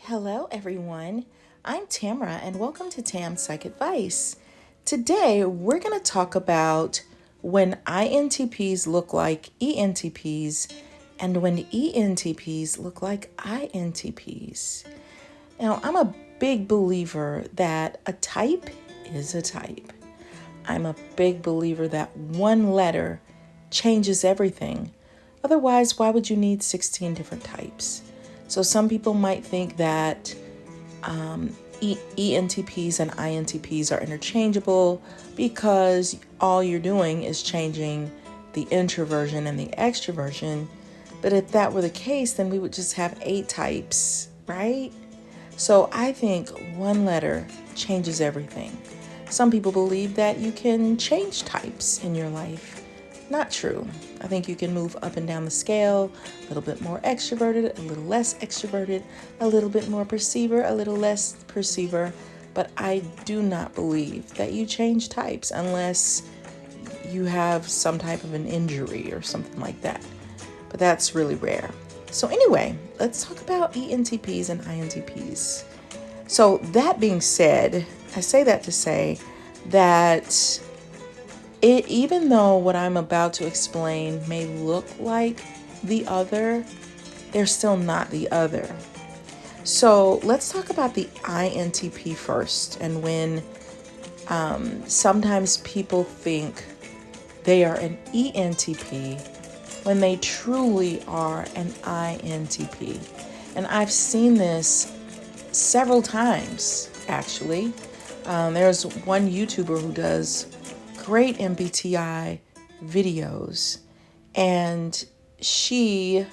Hello, everyone. I'm Tamara, and welcome to Tam's Psych Advice. Today, we're going to talk about when INTPs look like ENTPs and when ENTPs look like INTPs. Now, I'm a big believer that a type is a type. I'm a big believer that one letter changes everything. Otherwise, why would you need 16 different types? So some people might think that ENTPs and INTPs are interchangeable because all you're doing is changing the introversion and the extroversion. But if that were the case, then we would just have 8 types, right? So I think one letter changes everything. Some people believe that you can change types in your life. Not true. I think you can move up and down the scale, a little bit more extroverted, a little less extroverted, a little bit more perceiver, a little less perceiver. But I do not believe that you change types unless you have some type of an injury or something like that. But that's really rare. So anyway, let's talk about ENTPs and INTPs. So that being said, I say that to say that even though what I'm about to explain may look like the other, they're still not the other. So let's talk about the INTP first. And when sometimes people think they are an ENTP when they truly are an INTP. And I've seen this several times, actually. There's one YouTuber who does great MBTI videos, and the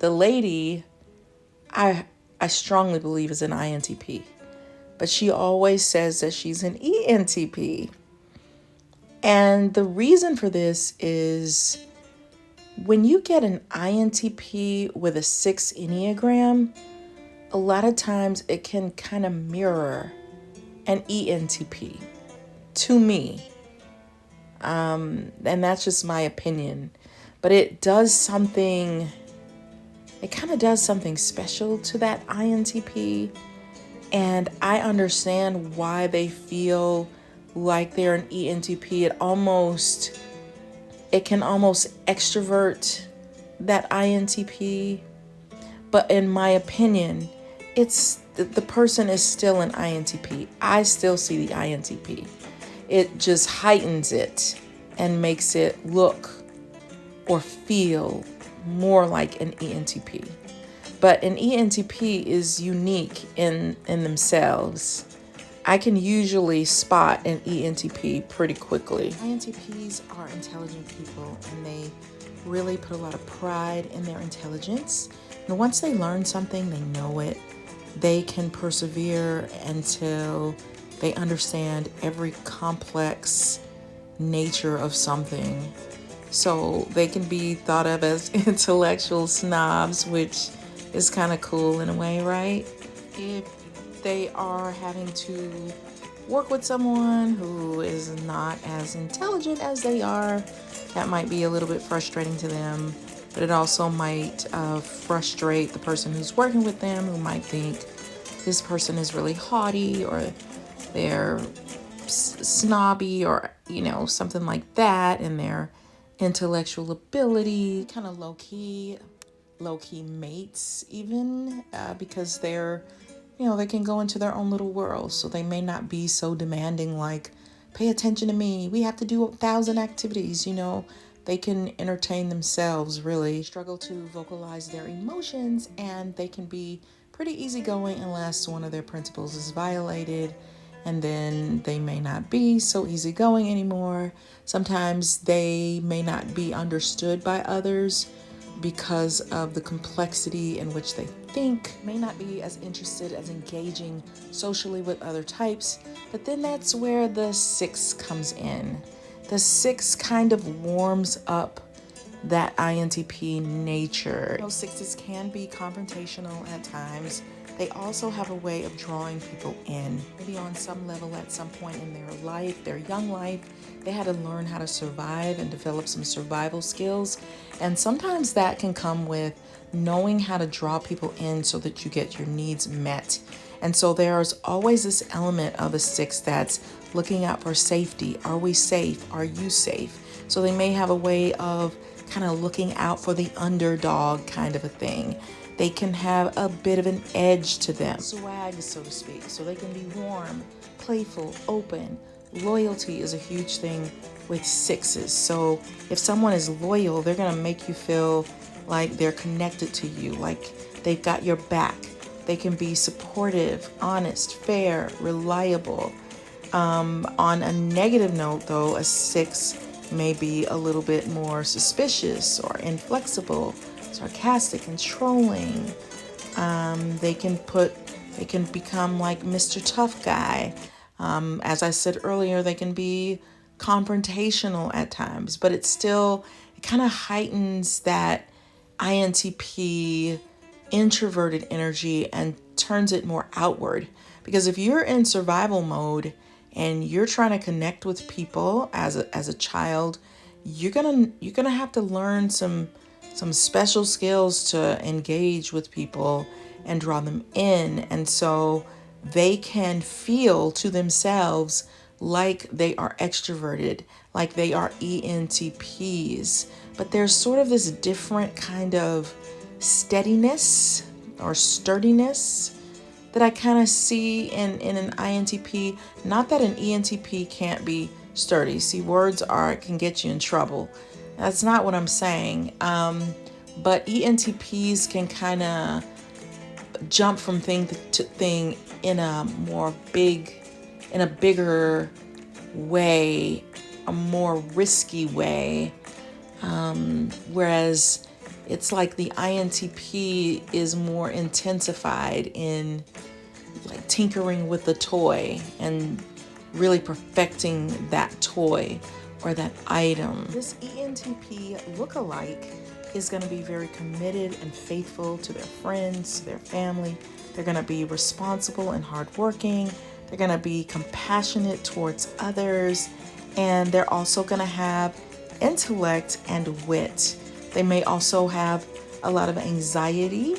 lady, I strongly believe is an INTP, but she always says that she's an ENTP. And the reason for this is when you get an INTP with a 6 Enneagram, a lot of times it can kind of mirror an ENTP to me. And that's just my opinion. But it kind of does something special to that INTP. And I understand why they feel like they're an ENTP. It can almost extrovert that INTP. But in my opinion, the person is still an INTP. I still see the INTP. It just heightens it and makes it look or feel more like an ENTP. But an ENTP is unique in themselves. I can usually spot an ENTP pretty quickly. INTPs are intelligent people, and they really put a lot of pride in their intelligence. And once they learn something, they know it. They can persevere until they understand every complex nature of something. So they can be thought of as intellectual snobs, which is kind of cool in a way, right? If they are having to work with someone who is not as intelligent as they are, that might be a little bit frustrating to them. But it also might frustrate the person who's working with them, who might think this person is really haughty, or they're snobby, or something like that, and their intellectual ability kind of low-key mates even, because they can go into their own little world. So they may not be so demanding, like, pay attention to me, we have to do 1,000 activities. They can entertain themselves, really struggle to vocalize their emotions, and they can be pretty easygoing unless one of their principles is violated, and then they may not be so easygoing anymore. Sometimes they may not be understood by others because of the complexity in which they think, may not be as interested as engaging socially with other types. But then that's where the 6 comes in. The 6 kind of warms up that INTP nature. Those 6s can be confrontational at times. They also have a way of drawing people in. Maybe on some level at some point in their life, their young life, they had to learn how to survive and develop some survival skills. And sometimes that can come with knowing how to draw people in so that you get your needs met. And so there's always this element of a 6 that's looking out for safety. Are we safe? Are you safe? So they may have a way of kind of looking out for the underdog kind of a thing. They can have a bit of an edge to them, swag, so to speak. So they can be warm, playful, open. Loyalty is a huge thing with 6s. So if someone is loyal, they're going to make you feel like they're connected to you, like they've got your back. They can be supportive, honest, fair, reliable. On a negative note, though, a 6 may be a little bit more suspicious or inflexible, sarcastic, controlling. They can become like Mr. Tough Guy. As I said earlier, they can be confrontational at times, but it kind of heightens that INTP introverted energy and turns it more outward. Because if you're in survival mode and you're trying to connect with people as a child, you're gonna have to learn some special skills to engage with people and draw them in. And so they can feel to themselves like they are extroverted, like they are ENTPs. But there's sort of this different kind of steadiness or sturdiness that I kind of see in an INTP. Not that an ENTP can't be sturdy. See, words can get you in trouble. That's not what I'm saying. But ENTPs can kind of jump from thing to thing in a bigger way, a more risky way. Whereas it's like the INTP is more intensified in like tinkering with the toy and really perfecting that toy or that item. This ENTP lookalike is going to be very committed and faithful to their friends, to their family. They're going to be responsible and hardworking. They're going to be compassionate towards others. And they're also going to have intellect and wit. They may also have a lot of anxiety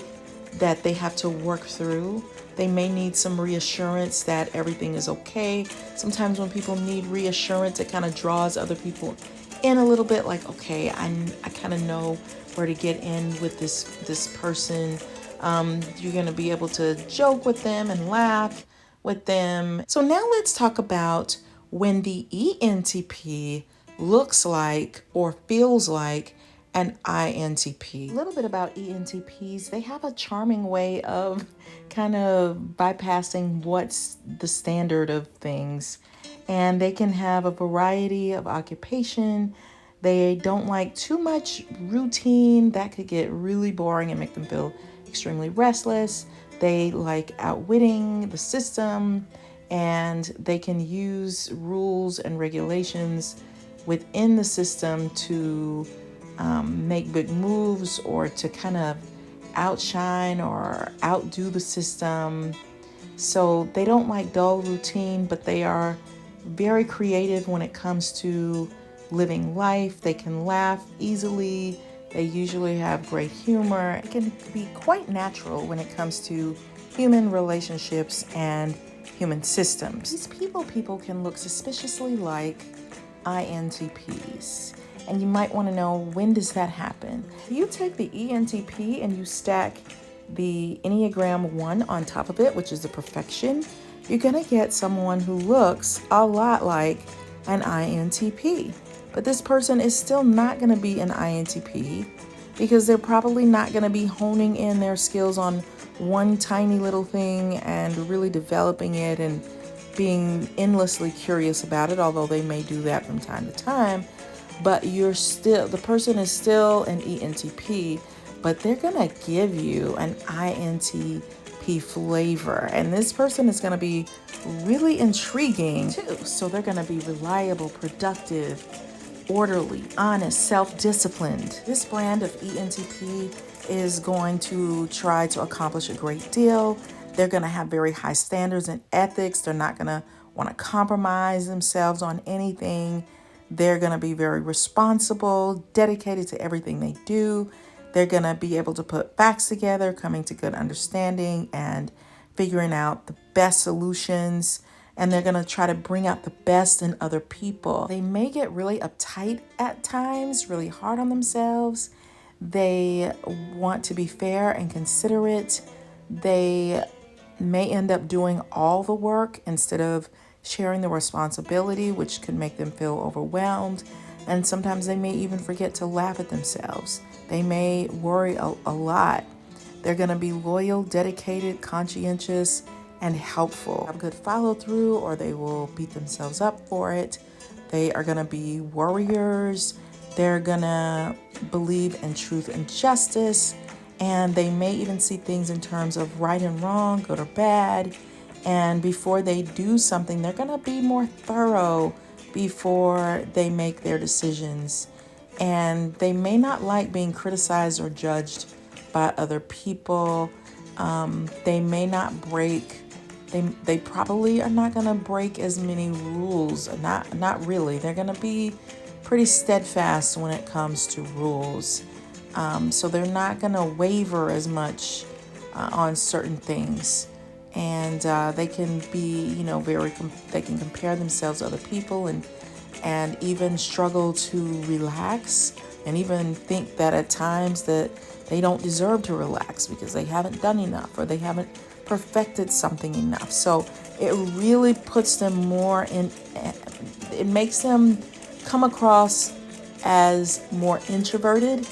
that they have to work through. They may need some reassurance that everything is okay. Sometimes when people need reassurance, it kind of draws other people in a little bit, like, okay, I kind of know where to get in with this person. You're going to be able to joke with them and laugh with them. So now let's talk about when the ENTP looks like or feels like an INTP. A little bit about ENTPs. They have a charming way of kind of bypassing what's the standard of things. And they can have a variety of occupation. They don't like too much routine. That could get really boring and make them feel extremely restless. They like outwitting the system, and they can use rules and regulations within the system to make big moves or to kind of outshine or outdo the system. So they don't like dull routine, but they are very creative when it comes to living life. They can laugh easily. They usually have great humor. It can be quite natural when it comes to human relationships and human systems. These people can look suspiciously like INTPs. And you might want to know, when does that happen? You take the ENTP and you stack the Enneagram 1 on top of it, which is the perfection, you're going to get someone who looks a lot like an INTP. But this person is still not going to be an INTP because they're probably not going to be honing in their skills on one tiny little thing and really developing it and being endlessly curious about it, although they may do that from time to time. But the person is still an ENTP, but they're going to give you an INTP flavor. And this person is going to be really intriguing too. So they're going to be reliable, productive, orderly, honest, self-disciplined. This brand of ENTP is going to try to accomplish a great deal. They're going to have very high standards and ethics. They're not going to want to compromise themselves on anything. They're going to be very responsible, dedicated to everything they do. They're going to be able to put facts together, coming to good understanding and figuring out the best solutions. And they're going to try to bring out the best in other people. They may get really uptight at times, really hard on themselves. They want to be fair and considerate. They may end up doing all the work instead of sharing the responsibility, which could make them feel overwhelmed. And sometimes they may even forget to laugh at themselves. They may worry a lot. They're going to be loyal, dedicated, conscientious, and helpful. Have good follow through, or they will beat themselves up for it. They are going to be warriors. They're going to believe in truth and justice. And they may even see things in terms of right and wrong, good or bad. And before they do something, they're going to be more thorough before they make their decisions. And they may not like being criticized or judged by other people. They may not break. They probably are not going to break as many rules. Not really. They're going to be pretty steadfast when it comes to rules. So they're not going to waver as much on certain things. And they can be, they can compare themselves to other people and even struggle to relax, and even think that at times that they don't deserve to relax because they haven't done enough or they haven't perfected something enough. So it really puts them more in, it makes them come across as more introverted.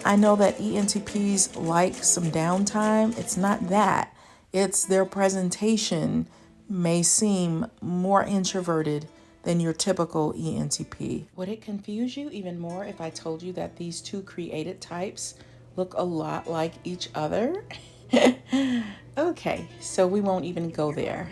I know that ENTPs like some downtime. It's not that. It's their presentation may seem more introverted than your typical ENTP. Would it confuse you even more if I told you that these two created types look a lot like each other? Okay, so we won't even go there.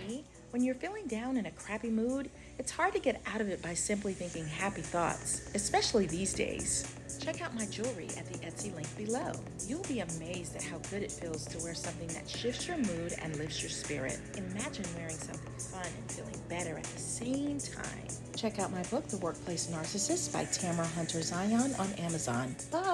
When you're feeling down in a crappy mood, it's hard to get out of it by simply thinking happy thoughts, especially these days. Check out my jewelry at the Etsy link below. You'll be amazed at how good it feels to wear something that shifts your mood and lifts your spirit. Imagine wearing something fun and feeling better at the same time. Check out my book, The Workplace Narcissist by Tamara Zyon on Amazon. Bye!